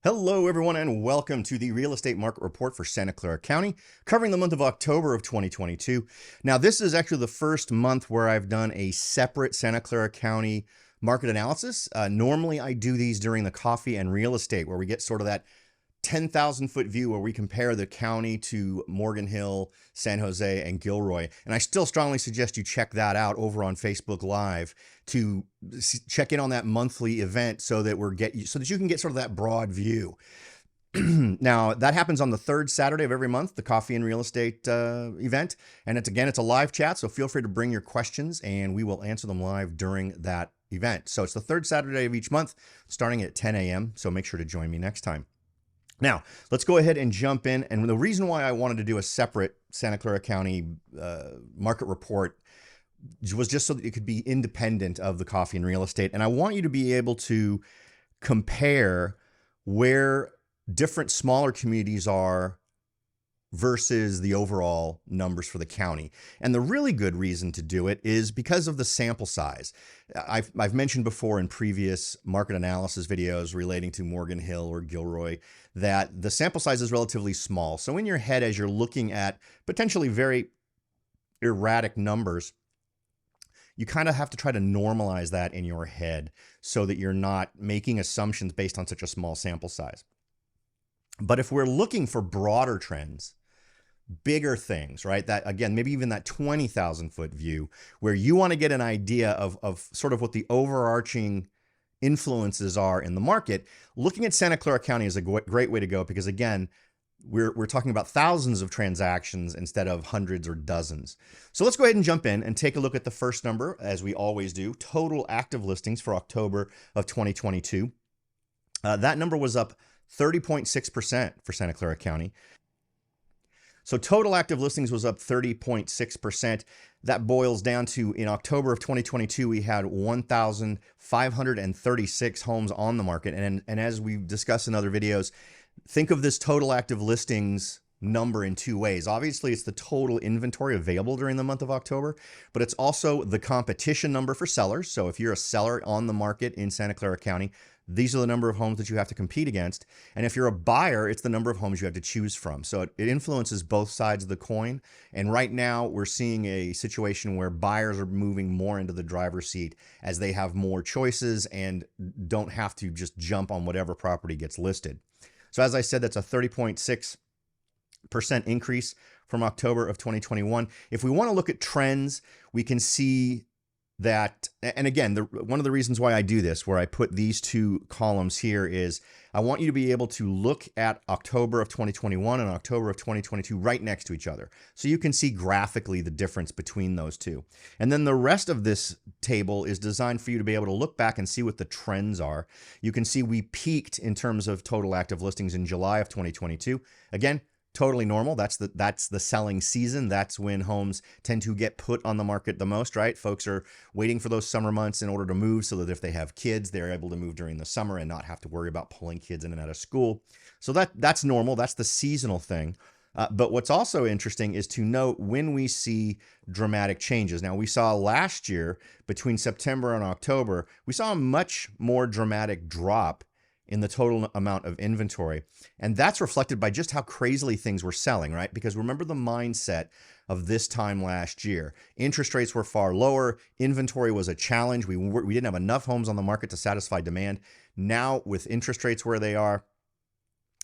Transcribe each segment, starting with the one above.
Hello, everyone, and welcome to the Real Estate Market Report for Santa Clara County, covering the month of October of 2022. Now, this is actually the first month where I've done a separate Santa Clara County market analysis. Normally, I do these during the coffee and real estate, where we get sort of that 10,000 foot view where we compare the county to Morgan Hill, San Jose, and Gilroy. And I still strongly suggest you check that out over on Facebook Live to check in on that monthly event so that you can get sort of that broad view. Now, that happens on the third Saturday of every month, the coffee and real estate event. And it's a live chat, so feel free to bring your questions and we will answer them live during that event. So it's the third Saturday of each month, starting at 10 a.m. So make sure to join me next time. Now, let's go ahead and jump in. And the reason why I wanted to do a separate Santa Clara County market report was just so that it could be independent of the coffee and real estate. And I want you to be able to compare where different smaller communities are versus the overall numbers for the county. And the really good reason to do it is because of the sample size. I've mentioned before in previous market analysis videos relating to Morgan Hill or Gilroy that the sample size is relatively small. So in your head, as you're looking at potentially very erratic numbers, you kind of have to try to normalize that in your head so that you're not making assumptions based on such a small sample size. But if we're looking for broader trends, bigger things, right? That again, maybe even that 20,000 foot view where you want to get an idea of sort of what the overarching influences are in the market. Looking at Santa Clara County is a great way to go because again, we're talking about thousands of transactions instead of hundreds or dozens. So let's go ahead and jump in and take a look at the first number, as we always do, total active listings for October of 2022. That number was up 30.6% for Santa Clara County. So total active listings was up 30.6%. That boils down to, in October of 2022, we had 1,536 homes on the market. And as we've discussed in other videos, think of this total active listings number in two ways. Obviously, it's the total inventory available during the month of October, but it's also the competition number for sellers. So if you're a seller on the market in Santa Clara County, these are the number of homes that you have to compete against. And if you're a buyer, it's the number of homes you have to choose from. So it influences both sides of the coin. And right now we're seeing a situation where buyers are moving more into the driver's seat as they have more choices and don't have to just jump on whatever property gets listed. So as I said, that's a 30.6% increase from October of 2021. If we want to look at trends, we can see that, and again, one of the reasons why I do this, where I put these two columns here, is I want you to be able to look at October of 2021 and October of 2022 right next to each other. So you can see graphically the difference between those two. And then the rest of this table is designed for you to be able to look back and see what the trends are. You can see we peaked in terms of total active listings in July of 2022. Again, totally normal. That's the selling season. That's when homes tend to get put on the market the most, right? Folks are waiting for those summer months in order to move so that if they have kids, they're able to move during the summer and not have to worry about pulling kids in and out of school. So that's normal. That's the seasonal thing. But what's also interesting is to note when we see dramatic changes. Now, we saw last year between September and October, we saw a much more dramatic drop in the total amount of inventory. And that's reflected by just how crazily things were selling, right? Because remember the mindset of this time last year. Interest rates were far lower. Inventory was a challenge. We didn't have enough homes on the market to satisfy demand. Now, with interest rates where they are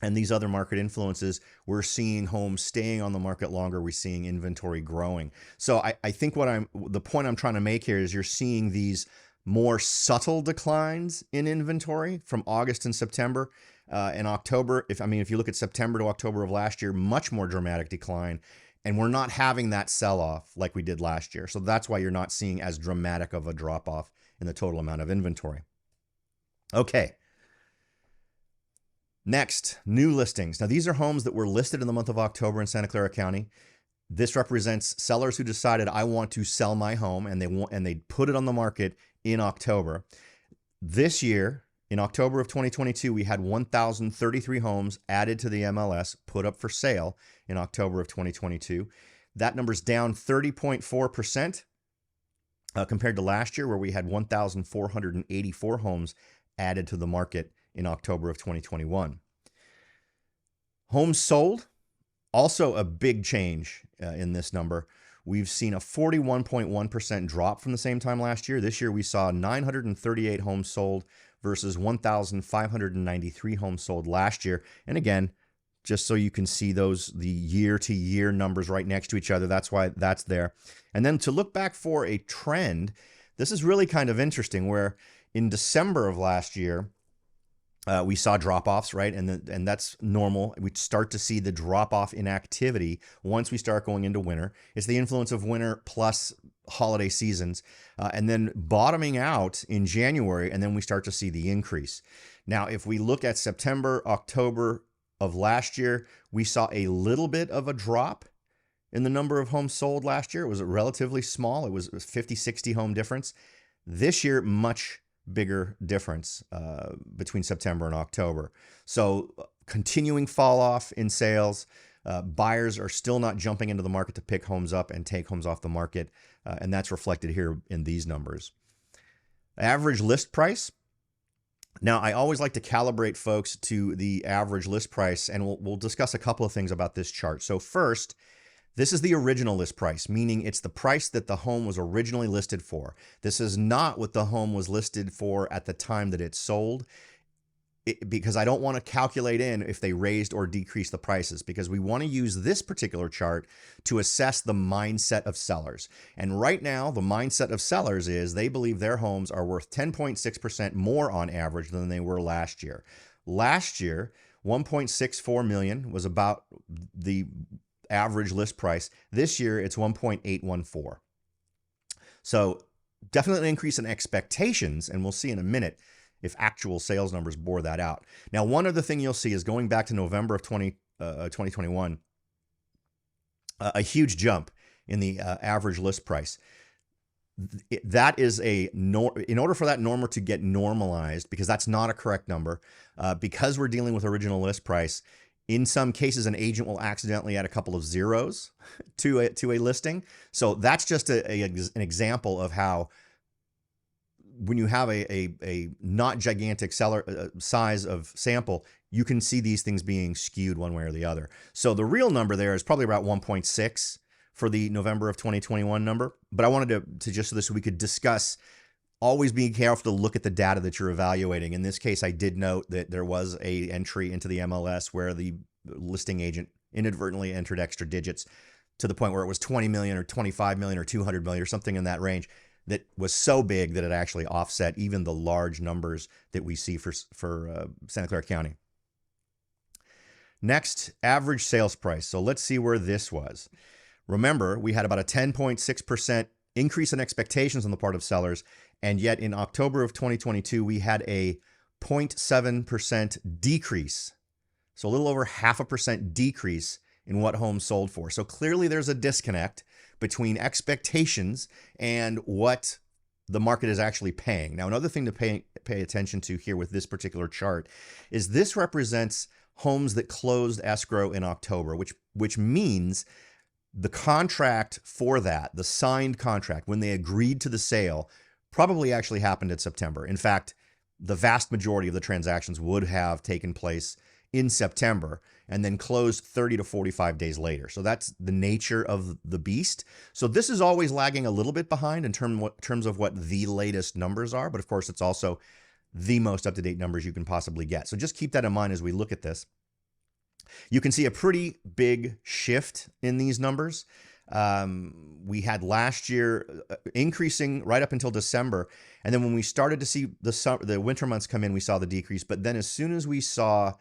and these other market influences, we're seeing homes staying on the market longer. We're seeing inventory growing. So I think the point I'm trying to make here is you're seeing these more subtle declines in inventory from August and September. In October, if you look at September to October of last year, much more dramatic decline. And we're not having that sell-off like we did last year. So that's why you're not seeing as dramatic of a drop-off in the total amount of inventory. Okay. Next, new listings. Now, these are homes that were listed in the month of October in Santa Clara County. This represents sellers who decided, I want to sell my home, and they put it on the market in October. This year, in October of 2022, we had 1,033 homes added to the MLS, put up for sale in October of 2022. That number's down 30.4% compared to last year, where we had 1,484 homes added to the market in October of 2021. Homes sold, also a big change in this number. We've seen a 41.1% drop from the same time last year. This year we saw 938 homes sold versus 1,593 homes sold last year. And again, just so you can see those, the year-to-year numbers right next to each other, that's why that's there. And then to look back for a trend, this is really kind of interesting, where in December of last year, we saw drop-offs, right? And that's normal. We start to see the drop-off in activity once we start going into winter. It's the influence of winter plus holiday seasons, and then bottoming out in January, and then we start to see the increase. Now, if we look at September, October of last year, we saw a little bit of a drop in the number of homes sold last year. It was relatively small. It was 50, 60 home difference. This year, much bigger difference between September and October. So continuing fall off in sales. Buyers are still not jumping into the market to pick homes up and take homes off the market. And that's reflected here in these numbers. Average list price. Now, I always like to calibrate folks to the average list price, and we'll discuss a couple of things about this chart. So first, this is the original list price, meaning it's the price that the home was originally listed for. This is not what the home was listed for at the time that it sold, because I don't want to calculate in if they raised or decreased the prices, because we want to use this particular chart to assess the mindset of sellers. And right now, the mindset of sellers is they believe their homes are worth 10.6% more on average than they were last year. Last year, 1.64 million was about the average list price. This year, it's 1.814. So definitely an increase in expectations, and we'll see in a minute if actual sales numbers bore that out. Now, one other thing you'll see is going back to November of 2021, a huge jump in the average list price. That is in order for that number to get normalized, because that's not a correct number, because we're dealing with original list price. In some cases, an agent will accidentally add a couple of zeros to a listing. So that's just an example of how, when you have a not gigantic seller size of sample, you can see these things being skewed one way or the other. So the real number there is probably about 1.6 for the November of 2021 number. But I wanted to just so this we could discuss, always being careful to look at the data that you're evaluating. In this case, I did note that there was a entry into the MLS where the listing agent inadvertently entered extra digits to the point where it was 20 million or 25 million or 200 million or something in that range, that was so big that it actually offset even the large numbers that we see for Santa Clara County. Next, average sales price. So let's see where this was. Remember, we had about a 10.6% increase in expectations on the part of sellers, and yet in October of 2022, we had a 0.7% decrease. So a little over 0.5% decrease in what homes sold for. So clearly there's a disconnect between expectations and what the market is actually paying. Now, another thing to pay attention to here with this particular chart is this represents homes that closed escrow in October, which means the contract for that, the signed contract, when they agreed to the sale, probably actually happened in September. In fact, the vast majority of the transactions would have taken place in September and then closed 30 to 45 days later. So that's the nature of the beast. So this is always lagging a little bit behind in terms of what the latest numbers are. But of course, it's also the most up-to-date numbers you can possibly get. So just keep that in mind as we look at this. You can see a pretty big shift in these numbers. We had last year increasing right up until December. And then when we started to see the winter months come in, we saw the decrease. But then as soon as we saw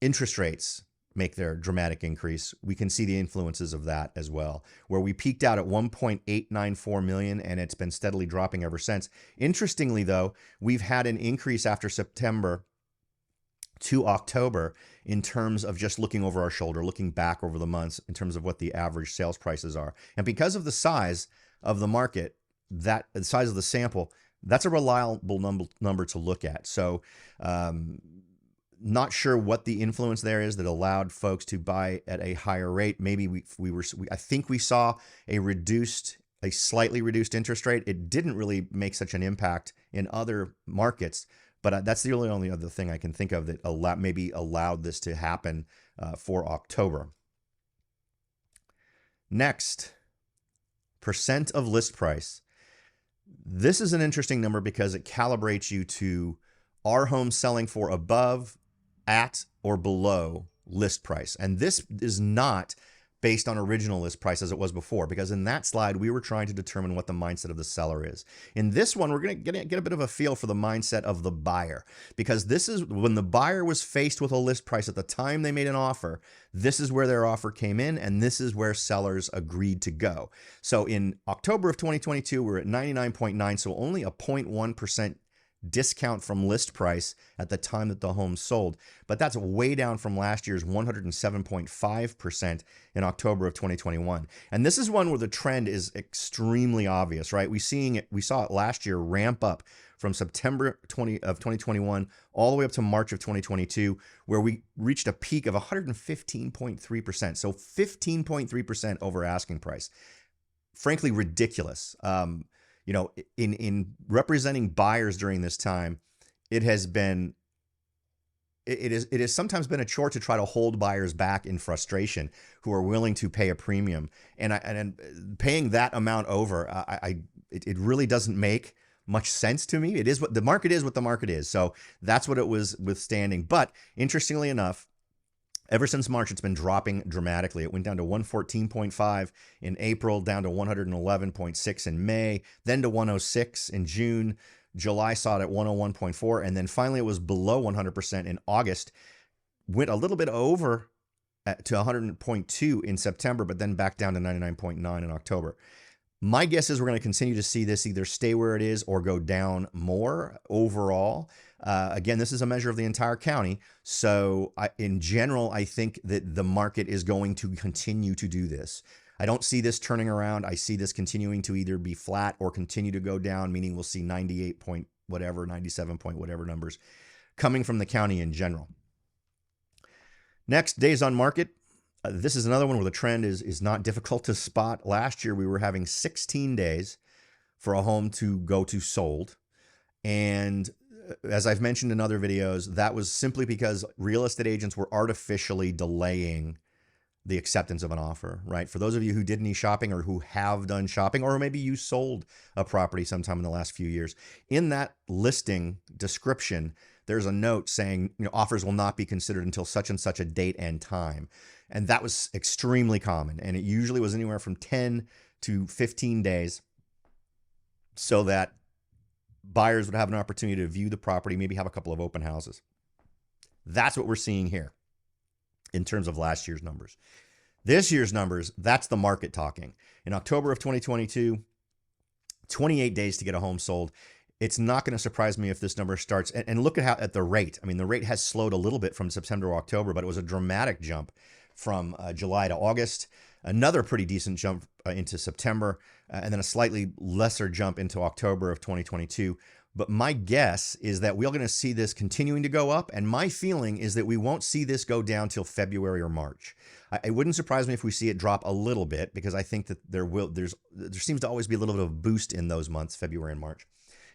interest rates make their dramatic increase, we can see the influences of that as well, where we peaked out at 1.894 million and it's been steadily dropping ever since. Interestingly, though, we've had an increase after September to October in terms of just looking over our shoulder, looking back over the months in terms of what the average sales prices are. And because of the size of the market, the size of the sample, that's a reliable number to look at. So not sure what the influence there is that allowed folks to buy at a higher rate. Maybe I think we saw a slightly reduced interest rate. It didn't really make such an impact in other markets, But that's the only other thing I can think of that maybe allowed this to happen for October. Next, percent of list price. This is an interesting number because it calibrates you to, are homes selling for above, at, or below list price? And this is not based on original list price as it was before, because in that slide, we were trying to determine what the mindset of the seller is. In this one, we're going to get a bit of a feel for the mindset of the buyer, because this is when the buyer was faced with a list price at the time they made an offer. This is where their offer came in, and this is where sellers agreed to go. So in October of 2022, we're at 99.9, so only a 0.1% discount from list price at the time that the home sold. But that's way down from last year's 107.5% in October of 2021. And this is one where the trend is extremely obvious, right? We saw it last year ramp up from September 2021 all the way up to March of 2022, where we reached a peak of 115.3%. So 15.3% over asking price. Frankly, ridiculous. In representing buyers during this time, it has sometimes been a chore to try to hold buyers back in frustration who are willing to pay a premium, and paying that amount over, it really doesn't make much sense to me. It is what the market is. What the market is. So that's what it was withstanding. But interestingly enough, ever since March, it's been dropping dramatically. It went down to 114.5 in April, down to 111.6 in May, then to 106 in June. July saw it at 101.4, and then finally it was below 100% in August. Went a little bit over to 100.2 in September, but then back down to 99.9 in October. My guess is we're going to continue to see this either stay where it is or go down more overall. Again, this is a measure of the entire county. So in general, I think that the market is going to continue to do this. I don't see this turning around. I see this continuing to either be flat or continue to go down, meaning we'll see 98 point whatever, 97 point whatever numbers coming from the county in general. Next, days on market. This is another one where the trend is not difficult to spot. Last year, we were having 16 days for a home to go to sold. And as I've mentioned in other videos, that was simply because real estate agents were artificially delaying the acceptance of an offer, right? For those of you who did any shopping or who have done shopping, or maybe you sold a property sometime in the last few years, in that listing description, there's a note saying, offers will not be considered until such and such a date and time. And that was extremely common. And it usually was anywhere from 10 to 15 days so that buyers would have an opportunity to view the property, maybe have a couple of open houses. That's what we're seeing here in terms of last year's numbers. This year's numbers, that's the market talking. In October of 2022, 28 days to get a home sold. It's not going to surprise me if this number starts, and look at the rate. I mean, the rate has slowed a little bit from September to October, but it was a dramatic jump from July to August. Another pretty decent jump into September, and then a slightly lesser jump into October of 2022. But my guess is that we're going to see this continuing to go up, and my feeling is that we won't see this go down till February or March. It wouldn't surprise me if we see it drop a little bit, because I think that there seems to always be a little bit of a boost in those months, February and March,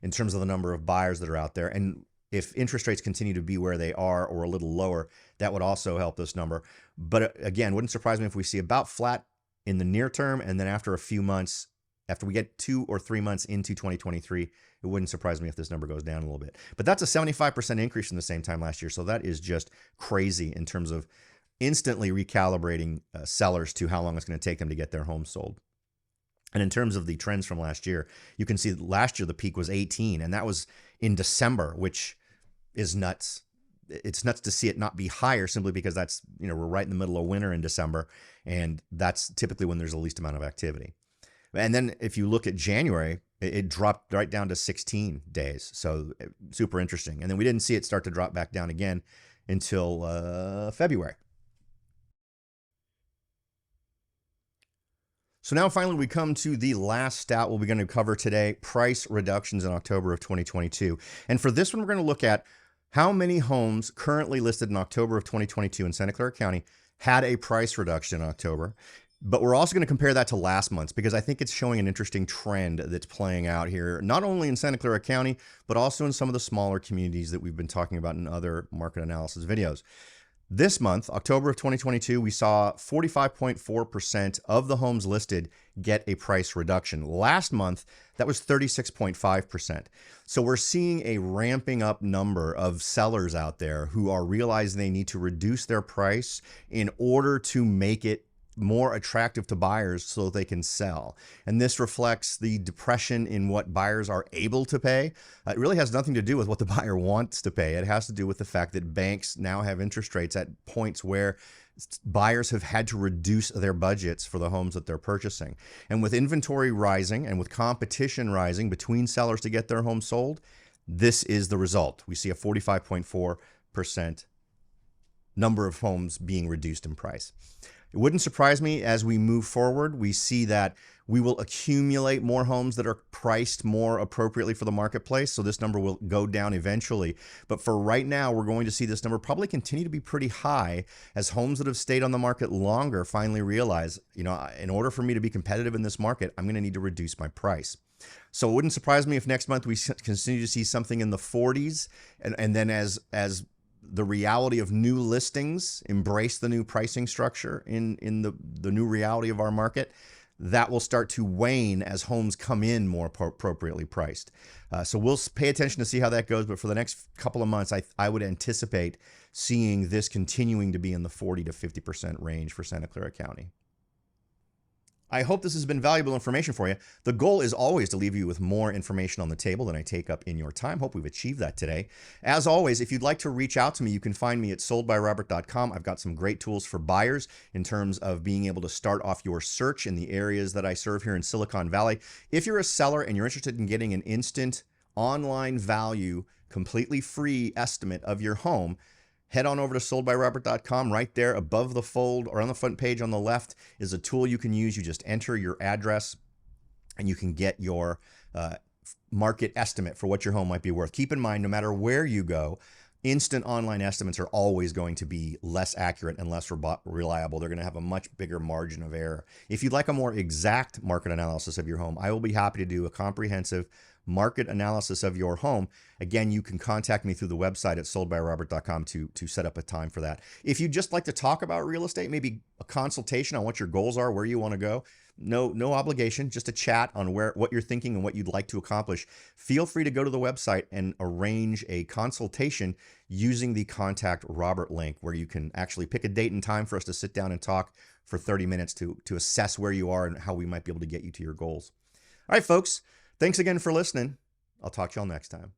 in terms of the number of buyers that are out there. And if interest rates continue to be where they are or a little lower, that would also help this number. But again, wouldn't surprise me if we see about flat in the near term, and then after a few months, after we get 2 or 3 months into 2023, it wouldn't surprise me if this number goes down a little bit. But that's a 75% increase from the same time last year. So that is just crazy in terms of instantly recalibrating sellers to how long it's going to take them to get their home sold. And in terms of the trends from last year, you can see that last year the peak was 18, and that was in December, which is nuts. It's nuts to see it not be higher simply because that's, we're right in the middle of winter in December, and that's typically when there's the least amount of activity. And then if you look at January, it dropped right down to 16 days. So super interesting. And then we didn't see it start to drop back down again until February. So now finally we come to the last stat we'll be going to cover today, price reductions in October of 2022. And for this one, we're going to look at how many homes currently listed in October of 2022 in Santa Clara County had a price reduction in October. But we're also going to compare that to last month's because I think it's showing an interesting trend that's playing out here, not only in Santa Clara County, but also in some of the smaller communities that we've been talking about in other market analysis videos. This month, October of 2022, we saw 45.4% of the homes listed get a price reduction. Last month, that was 36.5%. So we're seeing a ramping up number of sellers out there who are realizing they need to reduce their price in order to make it more attractive to buyers so they can sell. And this reflects the depression in what buyers are able to pay. It really has nothing to do with what the buyer wants to pay. It has to do with the fact that banks now have interest rates at points where buyers have had to reduce their budgets for the homes that they're purchasing. And with inventory rising and with competition rising between sellers to get their homes sold, this is the result. We see a 45.4% number of homes being reduced in price. It wouldn't surprise me as we move forward, we see that we will accumulate more homes that are priced more appropriately for the marketplace. So this number will go down eventually. But for right now, we're going to see this number probably continue to be pretty high as homes that have stayed on the market longer finally realize, in order for me to be competitive in this market, I'm going to need to reduce my price. So it wouldn't surprise me if next month we continue to see something in the 40s. And then as the reality of new listings embrace the new pricing structure in the new reality of our market, that will start to wane as homes come in more appropriately priced. So we'll pay attention to see how that goes. But for the next couple of months, I would anticipate seeing this continuing to be in the 40 to 50% range for Santa Clara County. I hope this has been valuable information for you. The goal is always to leave you with more information on the table than I take up in your time. Hope we've achieved that today. As always, if you'd like to reach out to me, you can find me at soldbyrobert.com. I've got some great tools for buyers in terms of being able to start off your search in the areas that I serve here in Silicon Valley. If you're a seller and you're interested in getting an instant online value, completely free estimate of your home, head on over to soldbyrobert.com. Right there above the fold or on the front page on the left is a tool you can use. You just enter your address and you can get your market estimate for what your home might be worth. Keep in mind, no matter where you go, instant online estimates are always going to be less accurate and less reliable. They're going to have a much bigger margin of error. If you'd like a more exact market analysis of your home, I will be happy to do a comprehensive market analysis of your home. Again, you can contact me through the website at soldbyrobert.com to set up a time for that. If you'd just like to talk about real estate, maybe a consultation on what your goals are, where you want to go, no obligation, just a chat on what you're thinking and what you'd like to accomplish, feel free to go to the website and arrange a consultation using the Contact Robert link, where you can actually pick a date and time for us to sit down and talk for 30 minutes to assess where you are and how we might be able to get you to your goals. All right, folks. Thanks again for listening. I'll talk to y'all next time.